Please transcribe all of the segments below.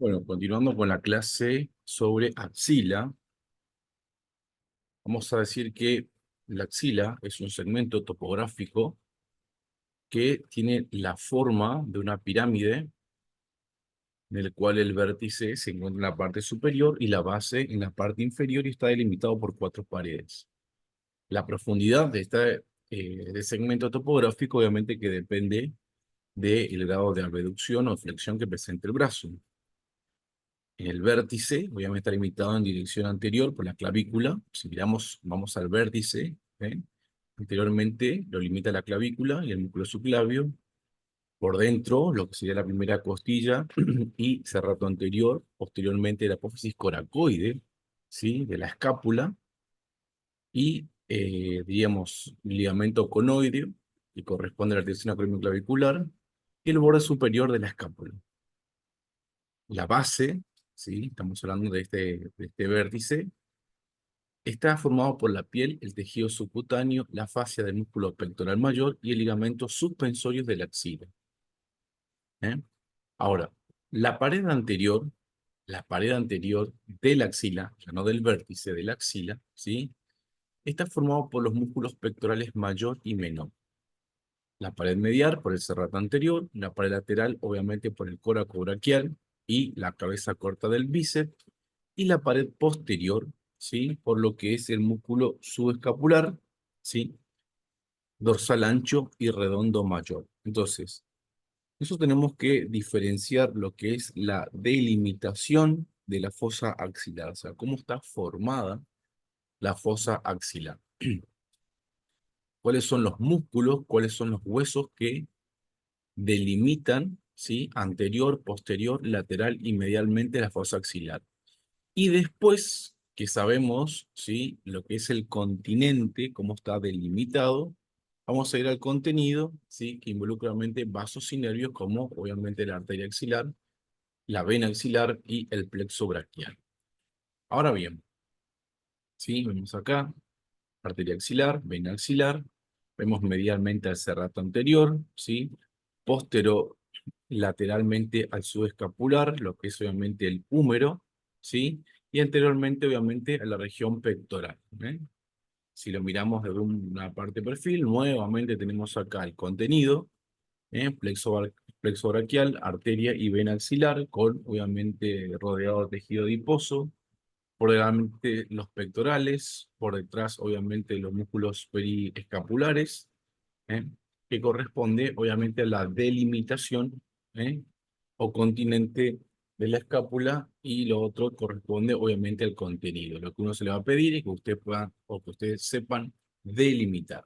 Bueno, continuando con la clase sobre axila, vamos a decir que la axila es un segmento topográfico que tiene la forma de una pirámide, en el cual el vértice se encuentra en la parte superior y la base en la parte inferior y está delimitado por cuatro paredes. La profundidad de segmento topográfico obviamente que depende del grado de abducción o flexión que presente el brazo. El vértice, obviamente, está limitado en dirección anterior por la clavícula. Si miramos, vamos al vértice, ¿eh? Anteriormente lo limita la clavícula y el músculo subclavio. Por dentro, lo que sería la primera costilla y cerrato anterior. Posteriormente, la apófisis coracoide, ¿sí? De la escápula. Y, diríamos, ligamento conoideo, que corresponde a la articulación acromioclavicular. Y el borde superior de la escápula. La base, ¿sí? Estamos hablando de este vértice, está formado por la piel, el tejido subcutáneo, la fascia del músculo pectoral mayor y el ligamento suspensorio de la axila. ¿Eh? Ahora, la pared anterior, la pared anterior de la axila, ya no del vértice de la axila, ¿sí? Está formado por los músculos pectorales mayor y menor. La pared medial por el serrato anterior, la pared lateral obviamente por el coracobraquial y la cabeza corta del bíceps, y la pared posterior, ¿sí? Por lo que es el músculo subescapular, ¿sí? Dorsal ancho y redondo mayor. Entonces, eso tenemos que diferenciar lo que es la delimitación de la fosa axilar, o sea, cómo está formada la fosa axilar. ¿Cuáles son los músculos, cuáles son los huesos que delimitan, ¿sí? Anterior, posterior, lateral y medialmente la fosa axilar? Y después que sabemos, ¿sí? Lo que es el continente, cómo está delimitado, vamos a ir al contenido, ¿sí? Que involucra obviamente vasos y nervios, como obviamente la arteria axilar, la vena axilar y el plexo braquial. Ahora bien, ¿sí? Vemos acá, arteria axilar, vena axilar, vemos medialmente al serrato anterior, ¿sí? Póstero lateralmente al subescapular, lo que es obviamente el húmero, ¿sí? Y anteriormente, obviamente, a la región pectoral, ¿eh? Si lo miramos de una parte perfil, nuevamente tenemos acá el contenido, plexo braquial, arteria y vena axilar, con obviamente rodeado de tejido adiposo, por delante los pectorales, por detrás obviamente los músculos periescapulares, ¿eh? Que corresponde obviamente a la delimitación, ¿eh? O continente de la escápula, y lo otro corresponde obviamente al contenido. Lo que uno se le va a pedir es que usted pueda o que ustedes sepan delimitar.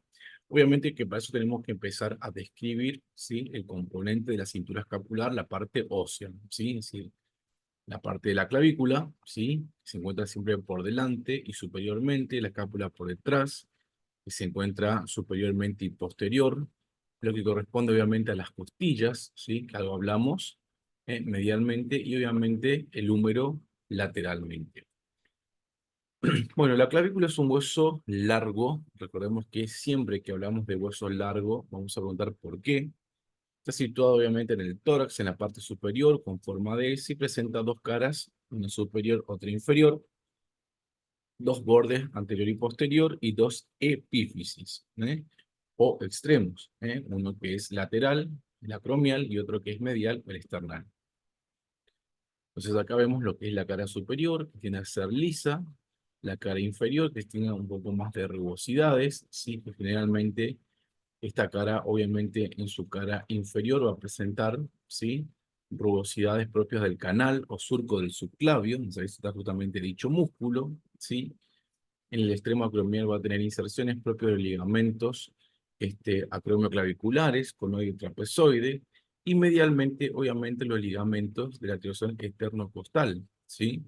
Obviamente que para eso tenemos que empezar a describir, ¿sí? El componente de la cintura escapular, la parte ósea, ¿sí? Es decir, la parte de la clavícula, ¿sí? Se encuentra siempre por delante y superiormente, la escápula por detrás, que se encuentra superiormente y posterior, lo que corresponde obviamente a las costillas, ¿sí? Que algo hablamos, medialmente, y obviamente el húmero lateralmente. Bueno, la clavícula es un hueso largo. Recordemos que siempre que hablamos de hueso largo, vamos a preguntar por qué. Está situado obviamente en el tórax, en la parte superior, con forma de S, y presenta dos caras, una superior, otra inferior, dos bordes, anterior y posterior, y dos epífisis, o extremos, uno que es lateral, el acromial, y otro que es medial, el external. Entonces acá vemos lo que es la cara superior, que tiene que ser lisa, la cara inferior, que tiene un poco más de rugosidades, ¿sí? Que generalmente esta cara, obviamente, en su cara inferior va a presentar, ¿sí? Rugosidades propias del canal o surco del subclavio, entonces ahí está justamente dicho músculo, ¿sí? En el extremo acromial va a tener inserciones propias de ligamentos acromioclaviculares, conoide y trapezoide, y medialmente, obviamente, los ligamentos de la articulación externocostal, ¿sí?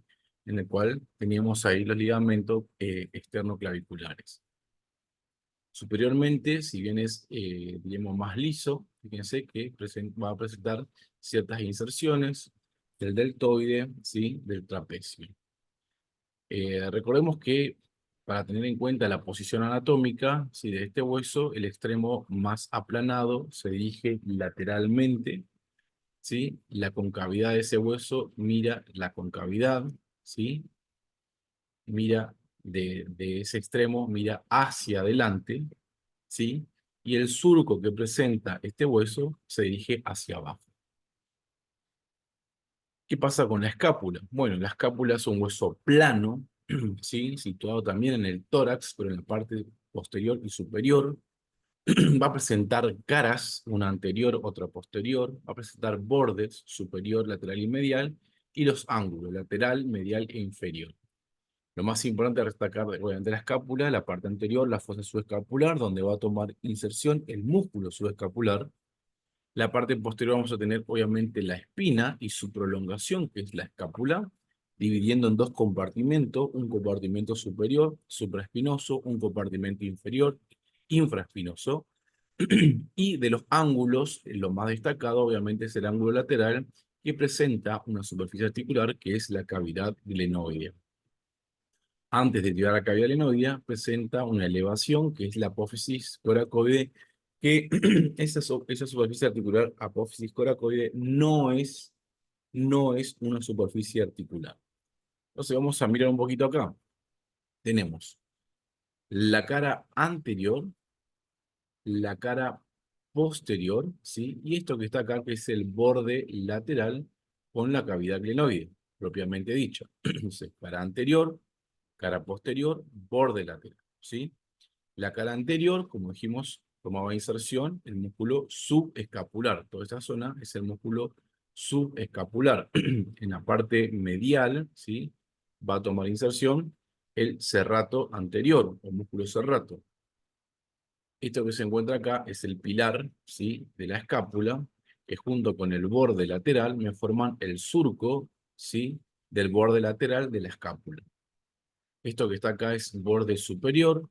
En el cual teníamos ahí los ligamentos externoclaviculares. Superiormente, si bien es, digamos, más liso, fíjense que va a presentar ciertas inserciones del deltoide, ¿sí? Del trapecio. Recordemos que para tener en cuenta la posición anatómica, ¿sí? De este hueso, el extremo más aplanado se dirige lateralmente, ¿sí? La concavidad de ese hueso mira la concavidad, ¿sí? Mira de ese extremo, mira hacia adelante, ¿sí? Y el surco que presenta este hueso se dirige hacia abajo. ¿Qué pasa con la escápula? Bueno, la escápula es un hueso plano, ¿sí? Situado también en el tórax, pero en la parte posterior y superior. Va a presentar caras, una anterior, otra posterior. Va a presentar bordes, superior, lateral y medial. Y los ángulos, lateral, medial e inferior. Lo más importante es destacar, obviamente, la escápula, la parte anterior, la fosa subescapular, donde va a tomar inserción el músculo subescapular. La parte posterior vamos a tener, obviamente, la espina y su prolongación, que es la escápula, dividiendo en dos compartimentos, un compartimento superior, supraespinoso, un compartimento inferior, infraespinoso. Y de los ángulos, lo más destacado, obviamente, es el ángulo lateral, que presenta una superficie articular, que es la cavidad glenoidea. Antes de llegar a la cavidad glenoidea, presenta una elevación, que es la apófisis coracoide, que esa superficie articular, apófisis coracoide, no es una superficie articular. Entonces vamos a mirar un poquito acá. Tenemos la cara anterior, la cara posterior, ¿sí? Y esto que está acá, que es el borde lateral con la cavidad glenoide, propiamente dicha. Entonces, cara anterior, cara posterior, borde lateral, ¿sí? La cara anterior, como dijimos, tomaba inserción el músculo subescapular. Toda esta zona es el músculo subescapular. En la parte medial, ¿sí? Va a tomar inserción el serrato anterior, o músculo serrato. Esto que se encuentra acá es el pilar, ¿sí? De la escápula, que junto con el borde lateral me forman el surco, ¿sí? Del borde lateral de la escápula. Esto que está acá es borde superior,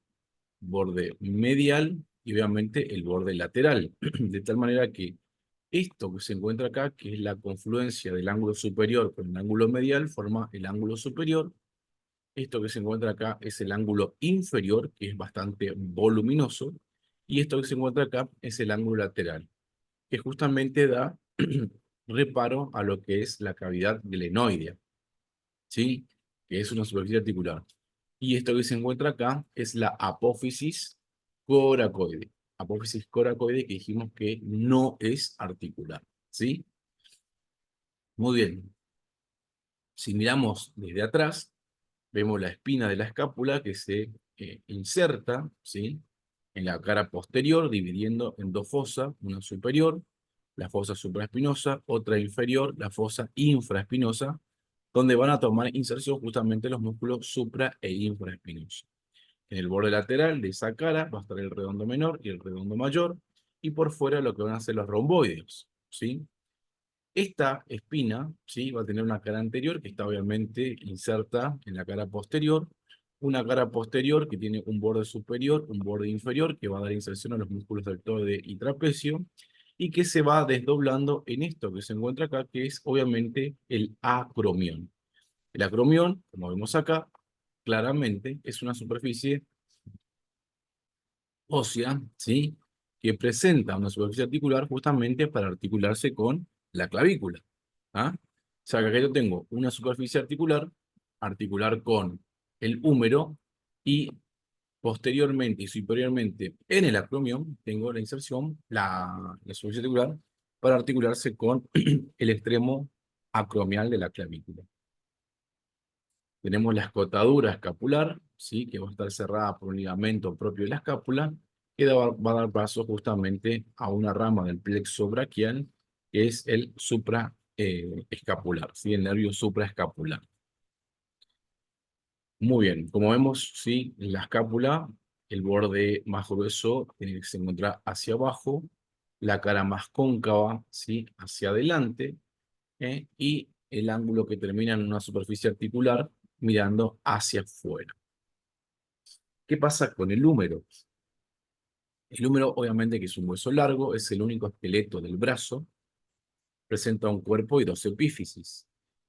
borde medial y obviamente el borde lateral. De tal manera que esto que se encuentra acá, que es la confluencia del ángulo superior con el ángulo medial, forma el ángulo superior. Esto que se encuentra acá es el ángulo inferior, que es bastante voluminoso. Y esto que se encuentra acá es el ángulo lateral, que justamente da reparo a lo que es la cavidad glenoidea, ¿sí? Que es una superficie articular. Y esto que se encuentra acá es la apófisis coracoide. Apófisis coracoide que dijimos que no es articular, ¿sí? Muy bien. Si miramos desde atrás, vemos la espina de la escápula que se inserta, ¿sí? En la cara posterior, dividiendo en dos fosas, una superior, la fosa supraespinosa, otra inferior, la fosa infraespinosa, donde van a tomar inserción justamente los músculos supra e infraespinosos. En el borde lateral de esa cara va a estar el redondo menor y el redondo mayor, y por fuera lo que van a ser los romboides, ¿sí? Esta espina, ¿sí? Va a tener una cara anterior que está obviamente inserta en la cara posterior, una cara posterior que tiene un borde superior, un borde inferior, que va a dar inserción a los músculos deltoide y trapecio, y que se va desdoblando en esto que se encuentra acá, que es obviamente el acromión. El acromión, como vemos acá, claramente es una superficie ósea, ¿sí? Que presenta una superficie articular justamente para articularse con la clavícula. ¿Ah? O sea, que acá yo tengo una superficie articular con el húmero, y posteriormente y superiormente en el acromión tengo la inserción, la superficie articular, para articularse con el extremo acromial de la clavícula. Tenemos la escotadura escapular, ¿sí? Que va a estar cerrada por un ligamento propio de la escápula, que va a dar paso justamente a una rama del plexo braquial, que es el supraescapular, ¿sí? El nervio supraescapular. Muy bien, como vemos, ¿sí? En la escápula, el borde más grueso tiene que se encuentra hacia abajo, la cara más cóncava, ¿sí? Hacia adelante, y el ángulo que termina en una superficie articular mirando hacia afuera. ¿Qué pasa con el húmero? El húmero, obviamente, que es un hueso largo, es el único esqueleto del brazo, presenta un cuerpo y dos epífisis.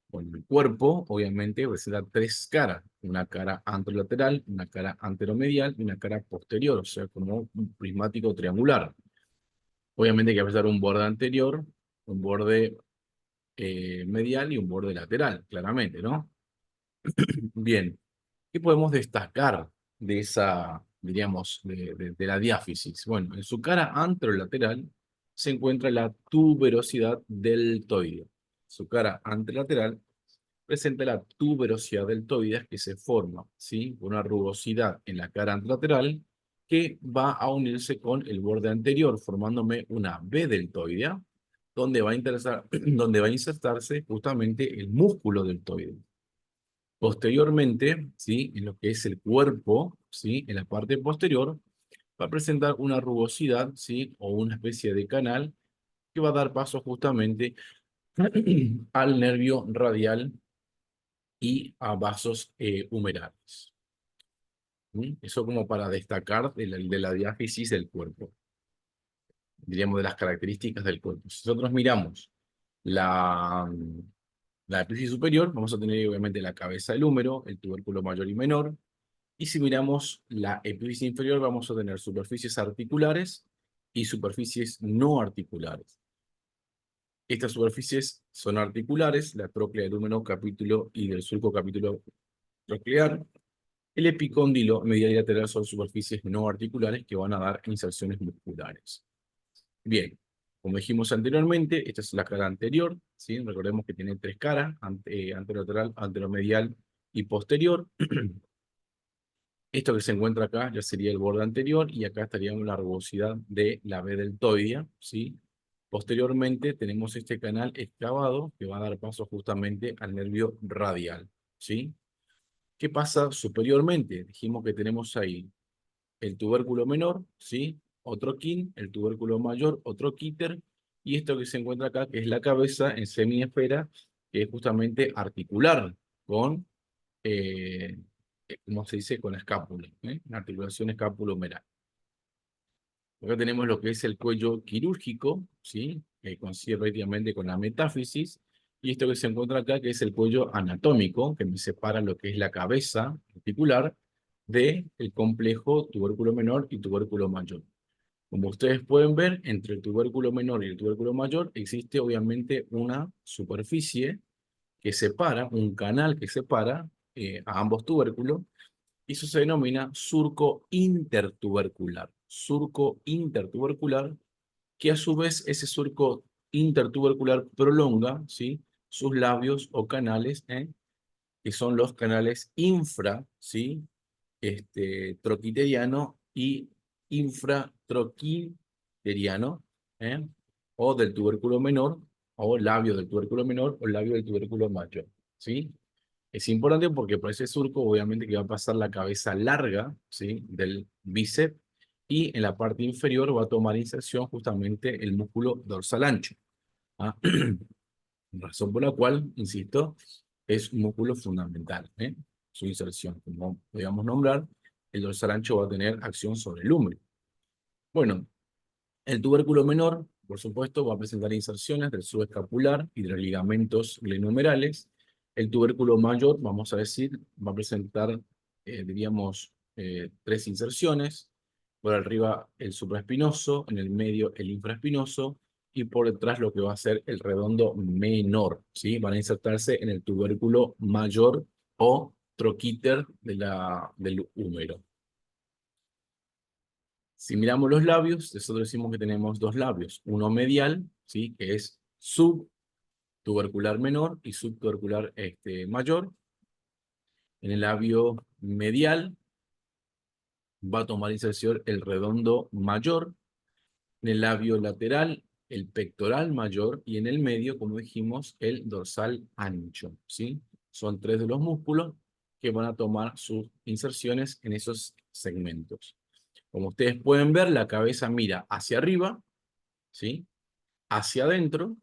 Bueno, el cuerpo, obviamente, presenta tres caras: una cara anterolateral, una cara anteromedial y una cara posterior, o sea, como un prismático triangular. Obviamente que va a presentar un borde anterior, un borde medial y un borde lateral, claramente, ¿no? Bien, ¿qué podemos destacar de esa, diríamos, de la diáfisis? Bueno, en su cara anterolateral se encuentra la tuberosidad deltoide. Su cara anterolateral presenta la tuberosidad deltoide que se forma, ¿sí? Una rugosidad en la cara anterolateral que va a unirse con el borde anterior, formándome una B deltoidea, donde va a donde va a insertarse justamente el músculo deltoide. Posteriormente, ¿sí? En lo que es el cuerpo, ¿sí? En la parte posterior, va a presentar una rugosidad, ¿sí? O una especie de canal que va a dar paso justamente al nervio radial y a vasos humerales. ¿Mm? Eso como para destacar de la diáfisis del cuerpo, diríamos de las características del cuerpo. Si nosotros miramos la, la epífisis superior, vamos a tener obviamente la cabeza del húmero, el tubérculo mayor y menor, y si miramos la epífisis inferior, vamos a tener superficies articulares y superficies no articulares. Estas superficies son articulares, la tróclea del húmero capítulo y del surco capítulo troclear. El epicóndilo medial y lateral son superficies no articulares que van a dar inserciones musculares. Bien, como dijimos anteriormente, esta es la cara anterior, ¿sí? Recordemos que tiene tres caras, anterolateral, anteromedial y posterior. Esto que se encuentra acá ya sería el borde anterior y acá estaríamos la rugosidad de la B deltoidea, ¿sí? Posteriormente tenemos este canal excavado que va a dar paso justamente al nervio radial, ¿sí? ¿Qué pasa superiormente? Dijimos que tenemos ahí el tubérculo menor, ¿sí? Otro quin, el tubérculo mayor, otro quíter, y esto que se encuentra acá, que es la cabeza en semiesfera, que es justamente articular con, ¿cómo se dice? Con la escápula, la articulación escápulo-humeral. Acá tenemos lo que es el cuello quirúrgico, ¿sí? Que coincide prácticamente con la metáfisis, y esto que se encuentra acá, que es el cuello anatómico, que me separa lo que es la cabeza articular del complejo tubérculo menor y tubérculo mayor. Como ustedes pueden ver, entre el tubérculo menor y el tubérculo mayor existe obviamente una superficie que separa, un canal que separa a ambos tubérculos, y eso se denomina surco intertubercular. Surco intertubercular, que a su vez ese surco intertubercular prolonga, ¿sí? Sus labios o canales, que son los canales infra, ¿sí? Troquiteriano y infratroquiteriano, ¿eh? O del tubérculo menor, o labio del tubérculo menor, o labio del tubérculo mayor, ¿sí? Es importante porque por ese surco, obviamente, que va a pasar la cabeza larga, ¿sí? Del bíceps, y en la parte inferior va a tomar inserción justamente el músculo dorsal ancho. ¿Ah? Razón por la cual, insisto, es un músculo fundamental, su inserción. Como podríamos nombrar, el dorsal ancho va a tener acción sobre el húmero. Bueno, el tubérculo menor, por supuesto, va a presentar inserciones del subescapular y de los ligamentos glenohumerales. El tubérculo mayor, vamos a decir, va a presentar, diríamos, tres inserciones. Por arriba el supraespinoso, en el medio el infraespinoso y por detrás lo que va a ser el redondo menor, ¿sí? Van a insertarse en el tubérculo mayor o troquíter del húmero. Si miramos los labios, nosotros decimos que tenemos dos labios, uno medial, ¿sí? Que es subtubercular menor y subtubercular mayor. En el labio medial va a tomar inserción el redondo mayor, en el labio lateral el pectoral mayor y en el medio, como dijimos, el dorsal ancho, ¿sí? Son tres de los músculos que van a tomar sus inserciones en esos segmentos. Como ustedes pueden ver, la cabeza mira hacia arriba, ¿sí? Hacia adentro,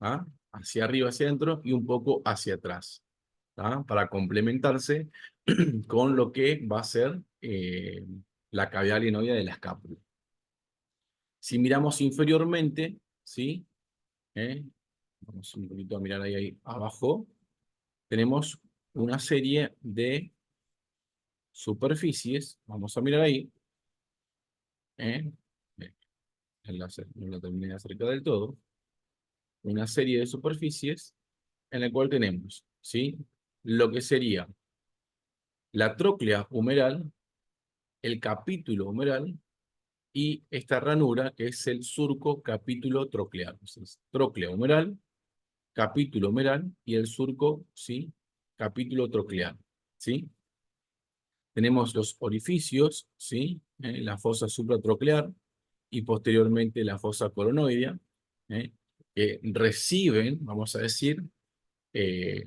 ¿ah? Hacia arriba, hacia adentro y un poco hacia atrás, ¿ah? Para complementarse con lo que va a ser la cavidad glenoidea de la escápula. Si miramos inferiormente, ¿sí? Vamos un poquito a mirar ahí abajo, tenemos una serie de superficies, vamos a mirar ahí, ¿eh? No la terminé de acercar del todo. una serie de superficies en la cual tenemos, ¿sí? Lo que sería la tróclea humeral, el capítulo humeral y esta ranura que es el surco capítulo troclear. Entonces, tróclea humeral, capítulo humeral y el surco, ¿sí? Capítulo troclear, ¿sí? Tenemos los orificios, ¿sí? La fosa supratroclear y posteriormente la fosa coronoidea, ¿eh? Que reciben, vamos a decir, eh,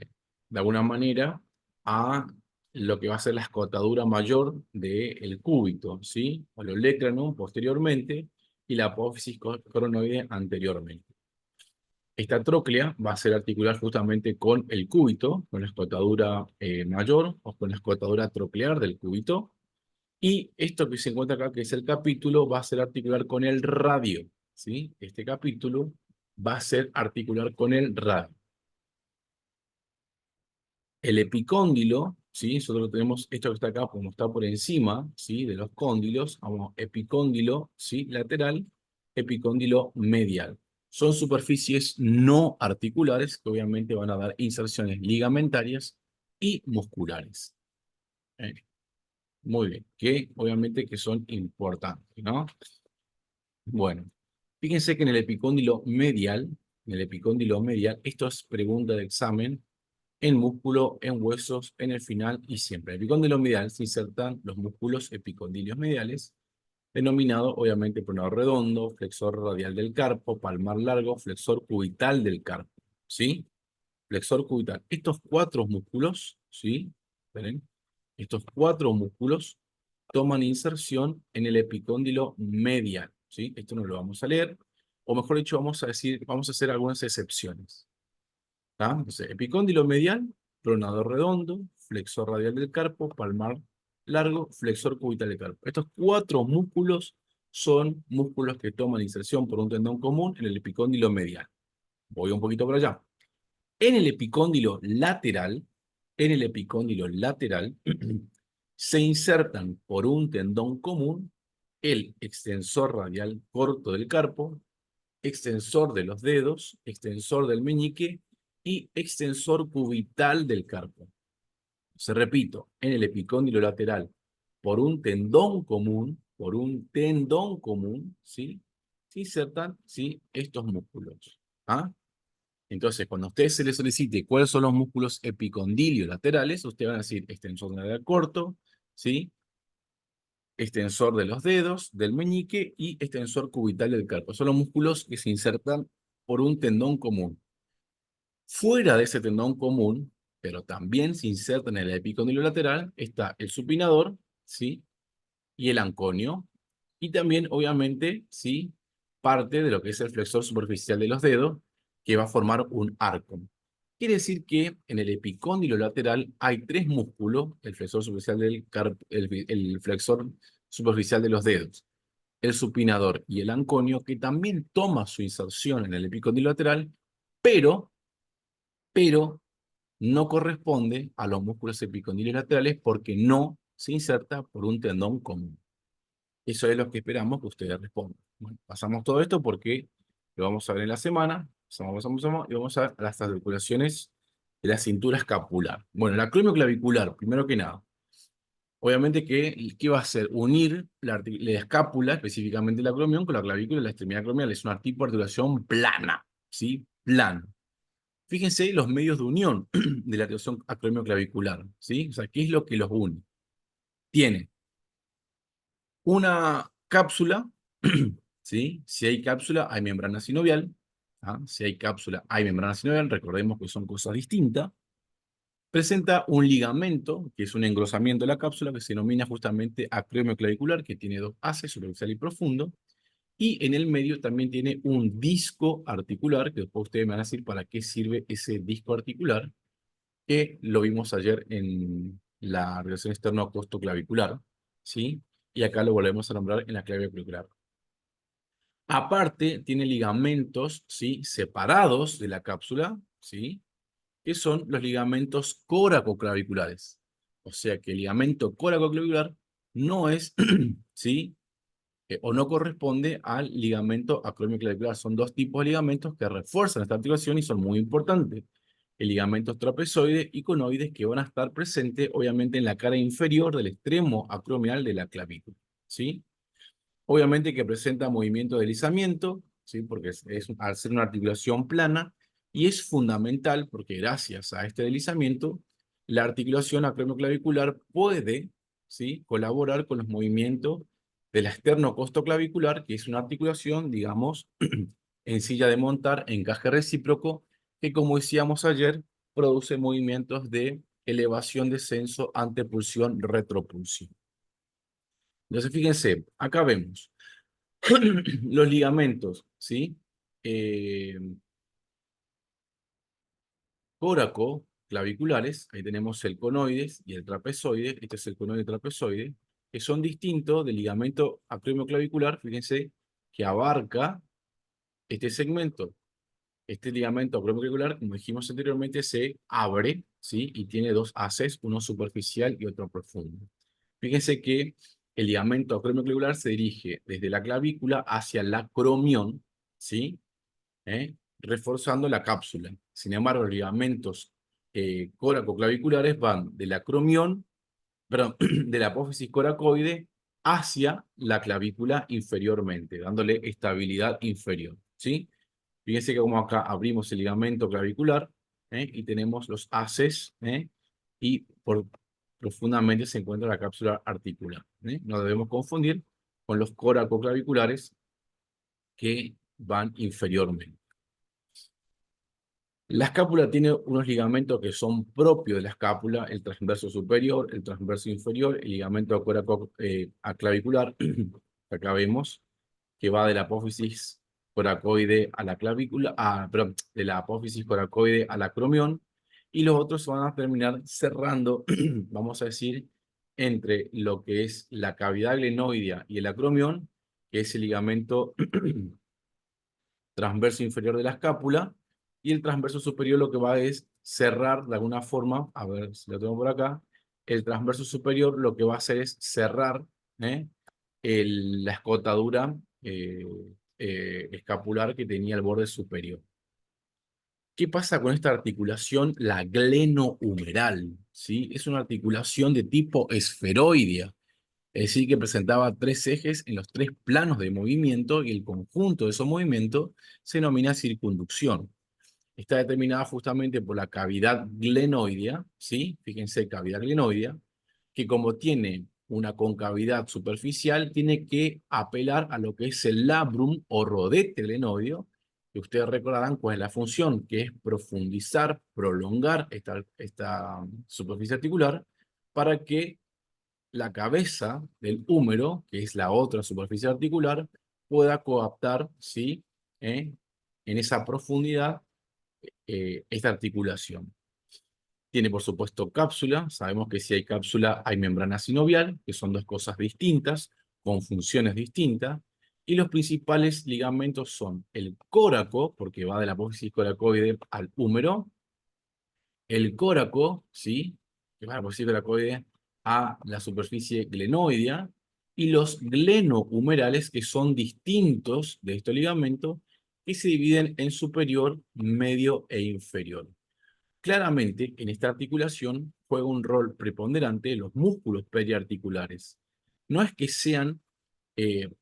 de alguna manera, a lo que va a ser la escotadura mayor del cúbito, ¿sí? O el olecranon posteriormente y la apófisis coronoidea anteriormente. Esta tróclea va a ser articular justamente con el cúbito, con la escotadura mayor o con la escotadura troclear del cúbito. Y esto que se encuentra acá, que es el capítulo, va a ser articular con el radio, ¿sí? Este capítulo va a ser articular con el radio. El epicóndilo, ¿sí? Nosotros tenemos esto que está acá, como está por encima, ¿sí? De los cóndilos, vamos, epicóndilo, ¿sí? Lateral, epicóndilo medial. Son superficies no articulares que obviamente van a dar inserciones ligamentarias y musculares. ¿Eh? Muy bien, que obviamente que son importantes, ¿no? Bueno, fíjense que en el epicóndilo medial, esto es pregunta de examen, en músculo, en huesos, en el final y siempre. En el epicóndilo medial se insertan los músculos epicondilios mediales, denominado obviamente pronador redondo, flexor radial del carpo, palmar largo, flexor cubital del carpo, ¿sí? Flexor cubital. Estos cuatro músculos, ¿sí? ¿Ven? Estos cuatro músculos toman inserción en el epicóndilo medial, ¿sí? Esto no lo vamos a leer, o mejor dicho, vamos a decir, vamos a hacer algunas excepciones. ¿Tá? Entonces, epicóndilo medial, pronador redondo, flexor radial del carpo, palmar largo, flexor cubital del carpo. Estos cuatro músculos son músculos que toman inserción por un tendón común en el epicóndilo medial. Voy un poquito por allá. En el epicóndilo lateral, se insertan por un tendón común el extensor radial corto del carpo, extensor de los dedos, extensor del meñique y extensor cubital del carpo. Se repito, en el epicóndilo lateral, por un tendón común, ¿sí? Se insertan, ¿sí? Estos músculos. ¿Ah? Entonces, cuando a ustedes se les solicite cuáles son los músculos epicondilios laterales, ustedes van a decir extensor lateral corto, ¿sí? Extensor de los dedos, del meñique y extensor cubital del carpo. Son los músculos que se insertan por un tendón común. Fuera de ese tendón común, pero también se inserta en el epicóndilo lateral, está el supinador, ¿sí? Y el anconio. Y también, obviamente, ¿sí? Parte de lo que es el flexor superficial de los dedos, que va a formar un arco. Quiere decir que en el epicóndilo lateral hay tres músculos, el flexor superficial el flexor superficial de los dedos, el supinador y el anconio, que también toma su inserción en el epicóndilo lateral, pero no corresponde a los músculos epicondilios laterales porque no se inserta por un tendón común. Eso es lo que esperamos que ustedes respondan. Bueno, pasamos todo esto porque lo vamos a ver en la semana, y vamos a ver las articulaciones de la cintura escapular. Bueno, la acromioclavicular, primero que nada. Obviamente que, ¿qué va a hacer? Unir la escápula, específicamente el acromión, con la clavícula y la extremidad acromial. Es una tipo de articulación plana, ¿sí? Plana. Fíjense los medios de unión de la articulación acromioclavicular, ¿sí? O sea, ¿qué es lo que los une? Tiene una cápsula, ¿sí? Si hay cápsula, hay membrana sinovial. ¿Ah? Si hay cápsula, hay membrana sinovial. Recordemos que son cosas distintas. Presenta un ligamento, que es un engrosamiento de la cápsula, que se denomina justamente acromioclavicular, que tiene dos haces, superficial y profundo. Y en el medio también tiene un disco articular, que después ustedes me van a decir para qué sirve ese disco articular, que lo vimos ayer en la relación externo-costoclavicular, ¿sí? Y acá lo volvemos a nombrar en la clave clavicular. Aparte, tiene ligamentos, ¿sí? Separados de la cápsula, ¿sí? Que son los ligamentos coracoclaviculares. O sea que el ligamento coracoclavicular no es, ¿sí? o no corresponde al ligamento acromioclavicular. Son dos tipos de ligamentos que refuerzan esta articulación y son muy importantes. El ligamento trapezoide y conoides, que van a estar presentes obviamente en la cara inferior del extremo acromial de la clavícula, ¿sí? Obviamente que presenta movimiento de deslizamiento, ¿sí? Porque al ser una articulación plana, y es fundamental porque gracias a este deslizamiento, la articulación acromioclavicular puede, ¿sí?, colaborar con los movimientos de la esternocostoclavicular, que es una articulación, digamos, en silla de montar, encaje recíproco, que como decíamos ayer, produce movimientos de elevación, descenso, antepulsión, retropulsión. Entonces, fíjense, acá vemos los ligamentos, ¿sí? Eh, córacoclaviculares, ahí tenemos el conoides y el trapezoide, este es el conoide trapezoide, que son distintos del ligamento acromioclavicular, fíjense, que abarca este segmento. Este ligamento acromioclavicular, como dijimos anteriormente, se abre, ¿sí? Y tiene dos haces, uno superficial y otro profundo. Fíjense que el ligamento acromioclavicular se dirige desde la clavícula hacia el acromión, ¿sí? Reforzando la cápsula. Sin embargo, los ligamentos coracoclaviculares van del acromión, perdón, de la apófisis coracoide hacia la clavícula inferiormente, dándole estabilidad inferior, ¿sí? Fíjense que como acá abrimos el ligamento clavicular, y tenemos los haces, y profundamente se encuentra la cápsula articular. No debemos confundir con los coracoclaviculares que van inferiormente. La escápula tiene unos ligamentos que son propios de la escápula, el transverso superior, el transverso inferior, el ligamento aclavicular. Acá vemos que va de la apófisis coracoide a la clavícula, perdón, de la apófisis coracoide al acromión, y los otros van a terminar cerrando, vamos a decir, entre lo que es la cavidad glenoidea y el acromión, que es el ligamento transverso inferior de la escápula, y el transverso superior lo que va es cerrar de alguna forma, a ver si lo tengo por acá, el transverso superior lo que va a hacer es cerrar, ¿eh? La escotadura escapular que tenía el borde superior. ¿Qué pasa con esta articulación? La glenohumeral, ¿sí? Es una articulación de tipo esferoidea, es decir, que presentaba tres ejes en los tres planos de movimiento, y el conjunto de esos movimientos se denomina circunducción. Está determinada justamente por la cavidad glenoidea, ¿sí? Fíjense, cavidad glenoidea, que como tiene una concavidad superficial, tiene que apelar a lo que es el labrum o rodete glenoideo, que ustedes recordarán cuál es la función, que es profundizar, prolongar esta superficie articular, para que la cabeza del húmero, que es la otra superficie articular, pueda coaptar, ¿sí?, en esa profundidad esta articulación. Tiene, por supuesto, cápsula. Sabemos que si hay cápsula hay membrana sinovial, que son dos cosas distintas, con funciones distintas. Y los principales ligamentos son el córaco, porque va de la apófisis coracoide al húmero, el córaco, ¿sí?, que va de la apófisis coracoide a la superficie glenoidea, y los glenohumerales, que son distintos de estos ligamentos, que se dividen en superior, medio e inferior. Claramente, en esta articulación juega un rol preponderante los músculos periarticulares. No es que sean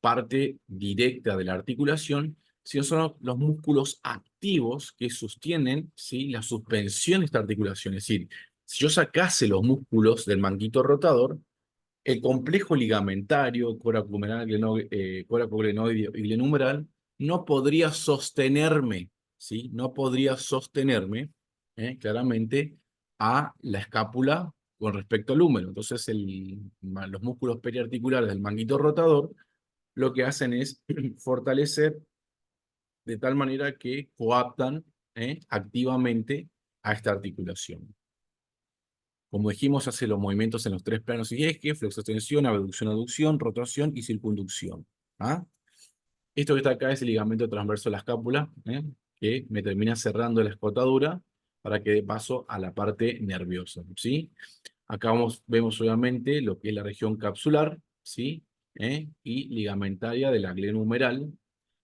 parte directa de la articulación, sino son los músculos activos que sostienen, ¿sí?, la suspensión de esta articulación. Es decir, si yo sacase los músculos del manguito rotador, el complejo ligamentario, coracoglenoideo y glenohumeral, no podría sostenerme, ¿sí? No podría sostenerme, claramente, a la escápula con respecto al húmero. Entonces, los músculos periarticulares del manguito rotador lo que hacen es fortalecer de tal manera que coaptan, activamente a esta articulación. Como dijimos, hace los movimientos en los tres planos y ejes: flexo-extensión, abducción-aducción, rotación y circunducción. ¿Ah? Esto que está acá es el ligamento transverso de la escápula, que me termina cerrando la escotadura para que dé paso a la parte nerviosa, ¿sí? Acá vemos obviamente lo que es la región capsular, ¿sí? y ligamentaria de la glenohumeral,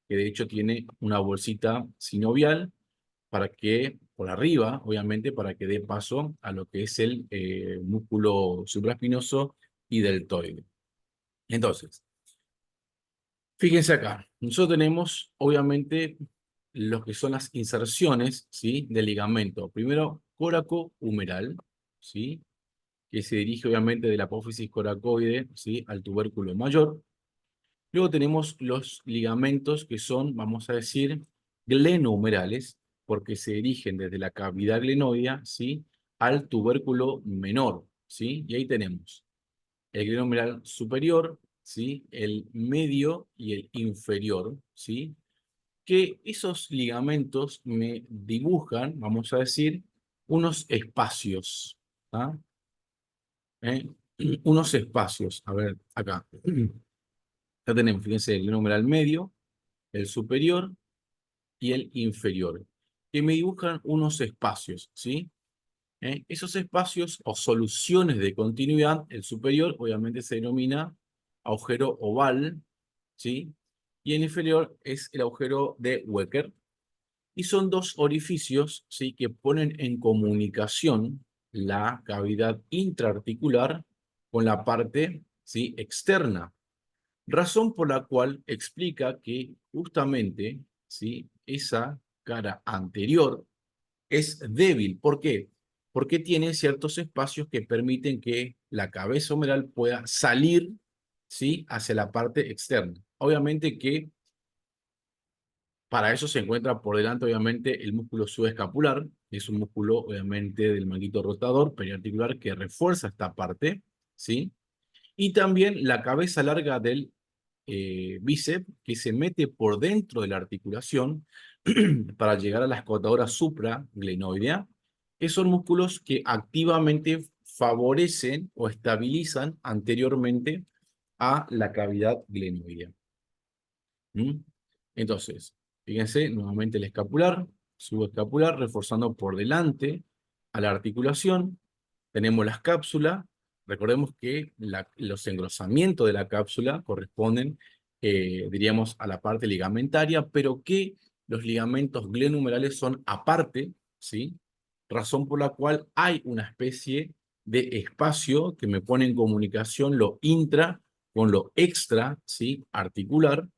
que de hecho tiene una bolsita sinovial para que, por arriba, obviamente, para que dé paso a lo que es el músculo supraespinoso y deltoide. Entonces, fíjense acá, nosotros tenemos, obviamente, lo que son las inserciones, ¿sí?, del ligamento. Primero, coracohumeral, ¿sí?, que se dirige, obviamente, de la apófisis coracoide, ¿sí?, al tubérculo mayor. Luego tenemos los ligamentos que son, vamos a decir, glenohumerales, porque se dirigen desde la cavidad glenoidea, ¿sí?, al tubérculo menor, ¿sí? Y ahí tenemos el glenohumeral superior, ¿sí?, el medio y el inferior, ¿sí? Que esos ligamentos me dibujan, vamos a decir, unos espacios, ¿ah? ¿Eh? Unos espacios, a ver, acá. Ya tenemos, fíjense, el glenohumeral medio, el superior y el inferior, que me dibujan unos espacios, ¿sí? Esos espacios o soluciones de continuidad, el superior obviamente se denomina agujero oval, ¿sí? Y el inferior es el agujero de Wecker. Y son dos orificios, ¿sí?, que ponen en comunicación la cavidad intraarticular con la parte, ¿sí?, externa. Razón por la cual explica que justamente, ¿sí?, esa cara anterior es débil. ¿Por qué? Porque tiene ciertos espacios que permiten que la cabeza humeral pueda salir, ¿sí?, hacia la parte externa. Obviamente que para eso se encuentra por delante, obviamente, el músculo subescapular, que es un músculo, obviamente, del manguito rotador periarticular que refuerza esta parte, ¿sí? Y también la cabeza larga del bíceps, que se mete por dentro de la articulación para llegar a la escotadora supraglenoidea, que son músculos que activamente favorecen o estabilizan anteriormente a la cavidad glenoidea. ¿Mm? Entonces, fíjense, nuevamente el escapular, subescapular, reforzando por delante a la articulación. Tenemos las cápsulas. Recordemos que los engrosamientos de la cápsula corresponden, diríamos, a la parte ligamentaria, pero que los ligamentos glenohumerales son aparte, ¿sí? Razón por la cual hay una especie de espacio que me pone en comunicación lo intra con lo extra, ¿sí?, articular,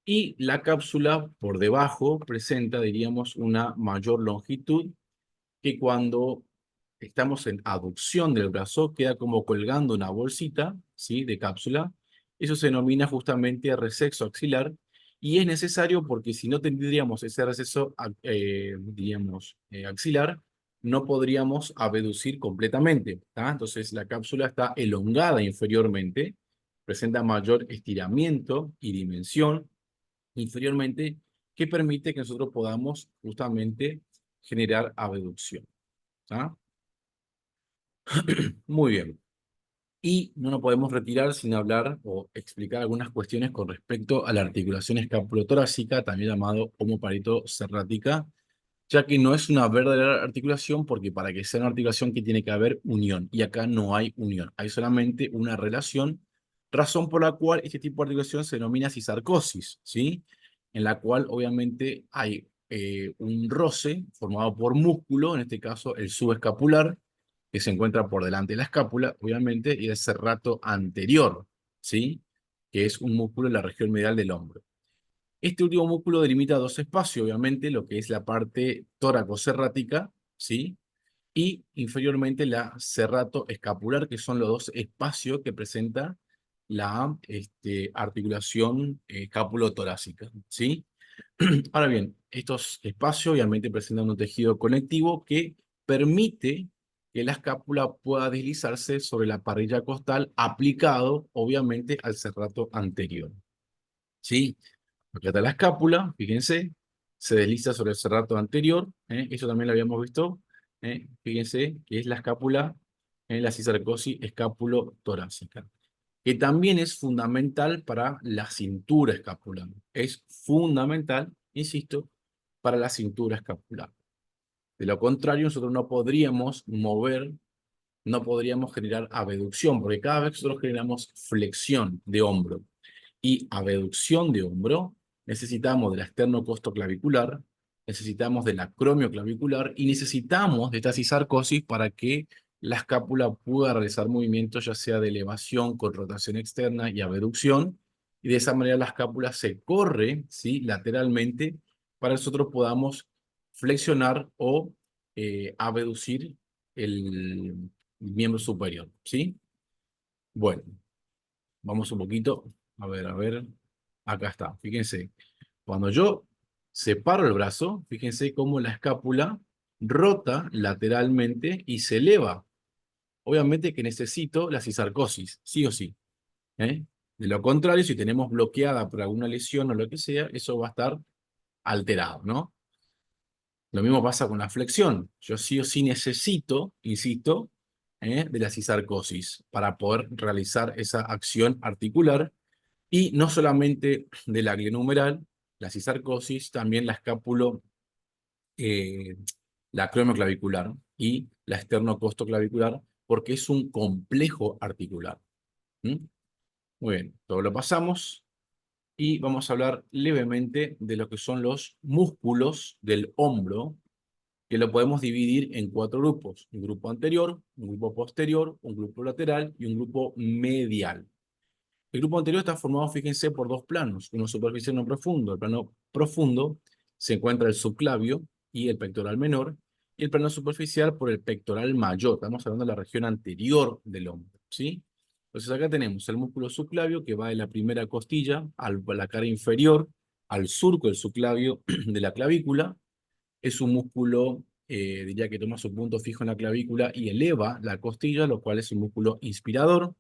y la cápsula por debajo presenta, diríamos, una mayor longitud que cuando estamos en aducción del brazo queda como colgando una bolsita, ¿sí?, de cápsula. Eso se denomina justamente receso axilar y es necesario porque si no tendríamos ese receso, diríamos, axilar, no podríamos abducir completamente, ¿tá? Entonces la cápsula está elongada inferiormente, presenta mayor estiramiento y dimensión inferiormente, que permite que nosotros podamos justamente generar abducción. ¿Ah? Muy bien. Y no nos podemos retirar sin hablar o explicar algunas cuestiones con respecto a la articulación escapulotorácica, también llamado homoparieto serrática, ya que no es una verdadera articulación porque para que sea una articulación que tiene que haber unión, y acá no hay unión, hay solamente una relación, razón por la cual este tipo de articulación se denomina cisarcosis, ¿sí? En la cual obviamente hay un roce formado por músculo, en este caso el subescapular, que se encuentra por delante de la escápula, obviamente, y el serrato anterior, ¿sí?, que es un músculo en la región medial del hombro. Este último músculo delimita dos espacios, obviamente, lo que es la parte tóraco-serrática, ¿sí?, y inferiormente la serrato escapular, que son los dos espacios que presenta la articulación escapulotorácica, ¿sí? Ahora bien, estos espacios obviamente presentan un tejido conectivo que permite que la escápula pueda deslizarse sobre la parrilla costal aplicado, obviamente, al serrato anterior, ¿sí? Acá está la escápula, fíjense, se desliza sobre el serrato anterior, eso también lo habíamos visto, fíjense que es la escápula en la cisarcosis escápulo-torácica, que también es fundamental para la cintura escapular. Es fundamental, insisto, para la cintura escapular. De lo contrario, nosotros no podríamos mover no podríamos generar abducción, porque cada vez que nosotros generamos flexión de hombro y abducción de hombro, necesitamos de la esternocostoclavicular, necesitamos de la acromioclavicular y necesitamos de esta cisarcosis para que la escápula pueda realizar movimientos ya sea de elevación con rotación externa y abducción, y de esa manera la escápula se corre, ¿sí?, lateralmente para que nosotros podamos flexionar o abducir el miembro superior, ¿sí? Bueno, vamos un poquito, a ver, acá está, fíjense, cuando yo separo el brazo, fíjense cómo la escápula rota lateralmente y se eleva. Obviamente que necesito la cisarcosis, sí o sí, ¿eh? De lo contrario, si tenemos bloqueada por alguna lesión o lo que sea, eso va a estar alterado, ¿no? Lo mismo pasa con la flexión. Yo sí o sí necesito, insisto, de la cisarcosis para poder realizar esa acción articular. Y no solamente de la glenohumeral, la cisarcosis, también la escápulo, eh, la acromioclavicular y la esternocostoclavicular, porque es un complejo articular. ¿Mm? Muy bien, todo lo pasamos y vamos a hablar levemente de lo que son los músculos del hombro, que lo podemos dividir en 4 grupos: un grupo anterior, un grupo posterior, un grupo lateral y un grupo medial. El grupo anterior está formado, fíjense, por 2 planos, uno superficial y uno profundo. El plano profundo se encuentra el subclavio y el pectoral menor, y el plano superficial por el pectoral mayor. Estamos hablando de la región anterior del hombro, ¿sí? Entonces acá tenemos el músculo subclavio que va de la primera costilla a la cara inferior, al surco del subclavio de la clavícula. Es un músculo, diría que toma su punto fijo en la clavícula y eleva la costilla, lo cual es un músculo inspirador.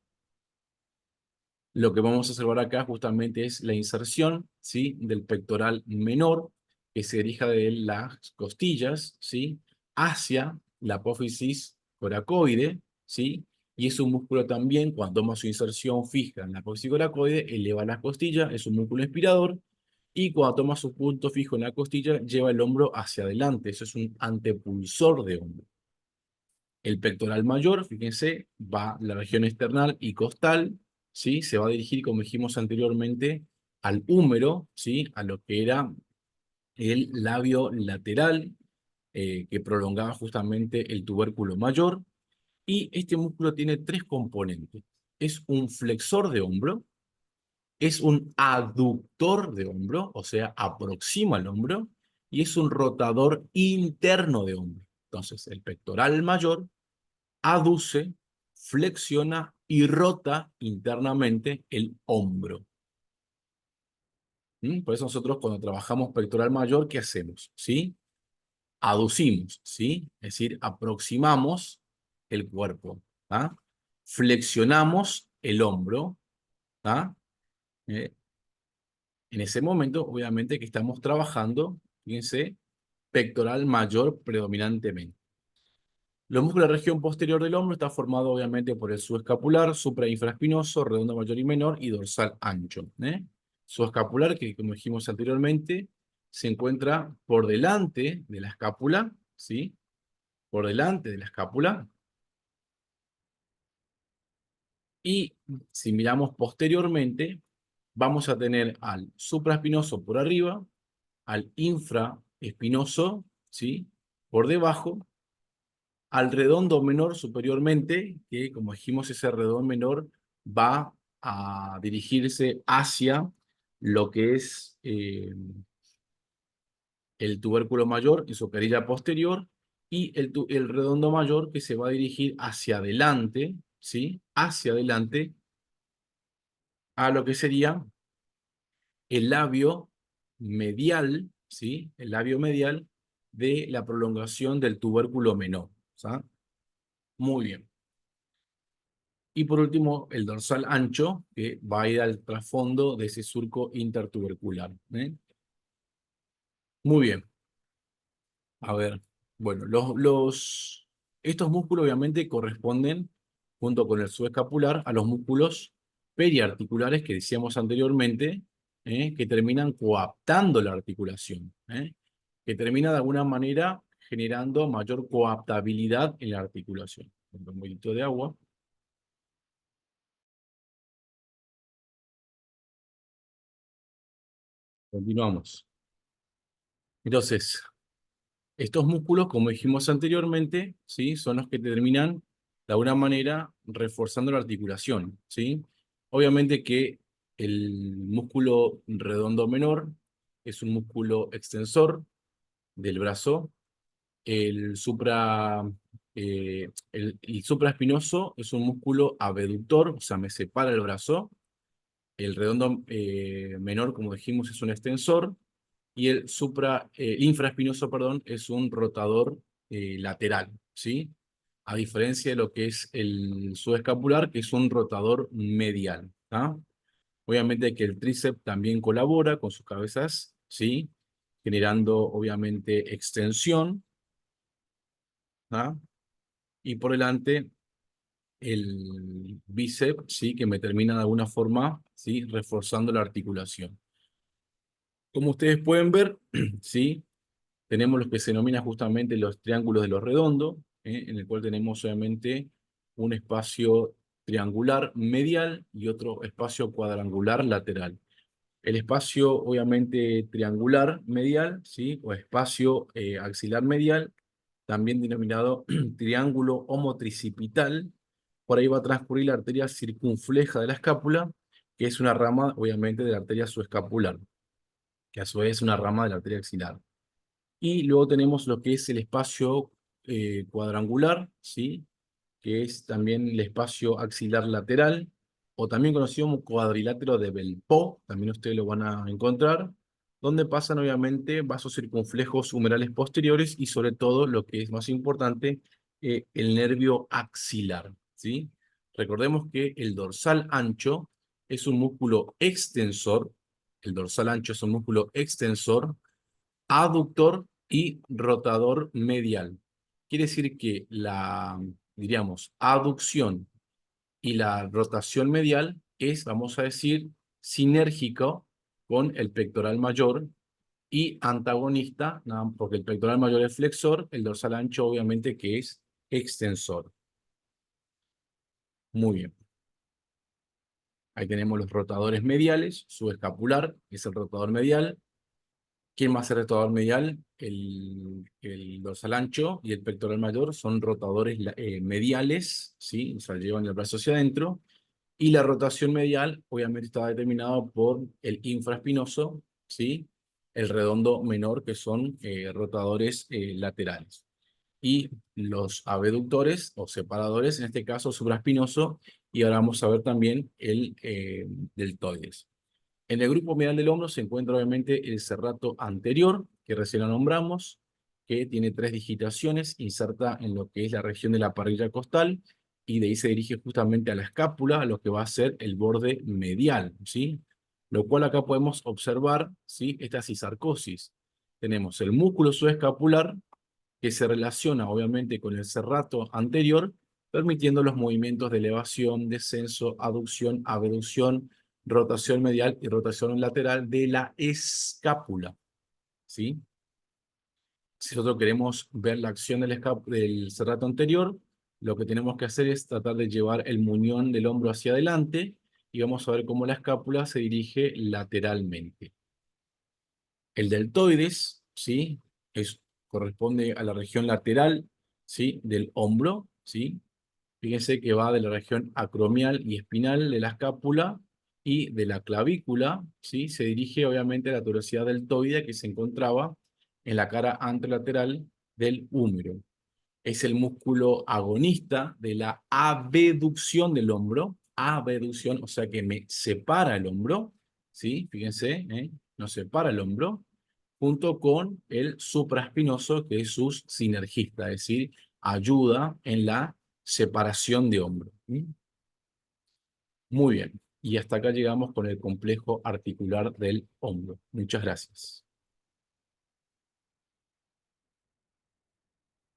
Lo que vamos a observar acá justamente es la inserción, ¿sí?, del pectoral menor, que se dirige de las costillas, ¿sí?, hacia la apófisis coracoide, ¿sí? Y es un músculo también, cuando toma su inserción fija en la apófisis coracoide, eleva la costilla, es un músculo inspirador, y cuando toma su punto fijo en la costilla, lleva el hombro hacia adelante. Eso es un antepulsor de hombro. El pectoral mayor, fíjense, va la región esternal y costal, ¿sí? Se va a dirigir, como dijimos anteriormente, al húmero, ¿sí?, a lo que era el labio lateral, que prolongaba justamente el tubérculo mayor. Y este músculo tiene 3 componentes. Es un flexor de hombro, es un aductor de hombro, o sea, aproxima el hombro, y es un rotador interno de hombro. Entonces, el pectoral mayor aduce, flexiona y rota internamente el hombro. Por eso nosotros cuando trabajamos pectoral mayor, ¿qué hacemos? ¿Sí? Aducimos, ¿sí? Es decir, aproximamos el cuerpo. ¿Ah? Flexionamos el hombro. ¿Ah? Eh, en ese momento, obviamente, que estamos trabajando, fíjense, pectoral mayor predominantemente. Los músculos de la región posterior del hombro está formado obviamente por el subescapular, suprainfraespinoso, redondo mayor y menor y dorsal ancho. Subescapular, que como dijimos anteriormente, se encuentra por delante de la escápula, ¿sí? Por delante de la escápula. Y si miramos posteriormente, vamos a tener al supraespinoso por arriba, al infraespinoso, ¿sí?, por debajo, al redondo menor superiormente, que como dijimos, ese redondo menor va a dirigirse hacia lo que es el tubérculo mayor en su carilla posterior, y el redondo mayor que se va a dirigir hacia adelante, ¿sí? Hacia adelante a lo que sería el labio medial, ¿sí? El labio medial de la prolongación del tubérculo menor, ¿sí? Muy bien. Y por último, el dorsal ancho, que va a ir al trasfondo de ese surco intertubercular. Muy bien. A ver, bueno, estos músculos obviamente corresponden, junto con el subescapular, a los músculos periarticulares que decíamos anteriormente, que terminan coaptando la articulación, que termina de alguna manera generando mayor coaptabilidad en la articulación. Un poquito de agua. Continuamos. Entonces, estos músculos, como dijimos anteriormente, ¿sí? Son los que terminan, de alguna manera, reforzando la articulación, ¿sí? Obviamente que el músculo redondo menor es un músculo extensor del brazo. El supraespinoso es un músculo abductor, o sea, me separa el brazo. El redondo menor, como dijimos, es un extensor. Y el infraespinoso, perdón, es un rotador lateral, ¿sí? A diferencia de lo que es el subescapular, que es un rotador medial, ¿tá? Obviamente que el tríceps también colabora con sus cabezas, ¿sí? Generando, obviamente, extensión, ¿tá? Y por delante, el bíceps, ¿sí? Que me termina de alguna forma, ¿sí? Reforzando la articulación. Como ustedes pueden ver, ¿sí? Tenemos lo que se denomina justamente los triángulos de los redondos, en el cual tenemos obviamente un espacio triangular medial y otro espacio cuadrangular lateral. El espacio obviamente triangular medial, ¿sí? O espacio axilar medial, también denominado triángulo homotricipital. Por ahí va a transcurrir la arteria circunfleja de la escápula, que es una rama obviamente de la arteria subescapular, que a su vez es una rama de la arteria axilar. Y luego tenemos lo que es el espacio cuadrangular, ¿sí? Que es también el espacio axilar lateral, o también conocido como cuadrilátero de Belpo, también ustedes lo van a encontrar, donde pasan obviamente vasos circunflejos humerales posteriores y sobre todo, lo que es más importante, el nervio axilar, ¿sí? Recordemos que el dorsal ancho es un músculo extensor, el dorsal ancho es un músculo extensor, aductor y rotador medial. Quiere decir que la, diríamos, aducción y la rotación medial es, vamos a decir, sinérgico con el pectoral mayor y antagonista, ¿no? Porque el pectoral mayor es flexor, el dorsal ancho obviamente que es extensor. Muy bien. Ahí tenemos los rotadores mediales, subescapular, que es el rotador medial. ¿Quién va a ser rotador medial? El dorsal ancho y el pectoral mayor son rotadores mediales, ¿sí? O sea, llevan el brazo hacia adentro. Y la rotación medial, obviamente, está determinado por el infraespinoso, ¿sí? El redondo menor, que son rotadores laterales. Y los abductores o separadores, en este caso supraespinoso, y ahora vamos a ver también el deltoides. En el grupo medial del hombro se encuentra obviamente el serrato anterior, que recién lo nombramos, que tiene 3 digitaciones, inserta en lo que es la región de la parrilla costal, y de ahí se dirige justamente a la escápula, a lo que va a ser el borde medial, ¿sí? Lo cual acá podemos observar, ¿sí? Esta cisarcosis. Tenemos el músculo subescapular, que se relaciona obviamente con el serrato anterior, permitiendo los movimientos de elevación, descenso, aducción, abducción, rotación medial y rotación lateral de la escápula, ¿sí? Si nosotros queremos ver la acción del serrato anterior, lo que tenemos que hacer es tratar de llevar el muñón del hombro hacia adelante y vamos a ver cómo la escápula se dirige lateralmente. El deltoides, ¿sí? Corresponde a la región lateral, ¿sí? Del hombro, ¿sí? Fíjense que va de la región acromial y espinal de la escápula y de la clavícula, ¿sí? Se dirige obviamente a la tuberosidad deltoide que se encontraba en la cara anterolateral del húmero. Es el músculo agonista de la abducción del hombro, abducción, o sea que me separa el hombro, ¿sí? Fíjense, nos separa el hombro, junto con el supraespinoso, que es su sinergista, es decir, ayuda en la separación de hombro. Muy bien. Y hasta acá llegamos con el complejo articular del hombro. Muchas gracias.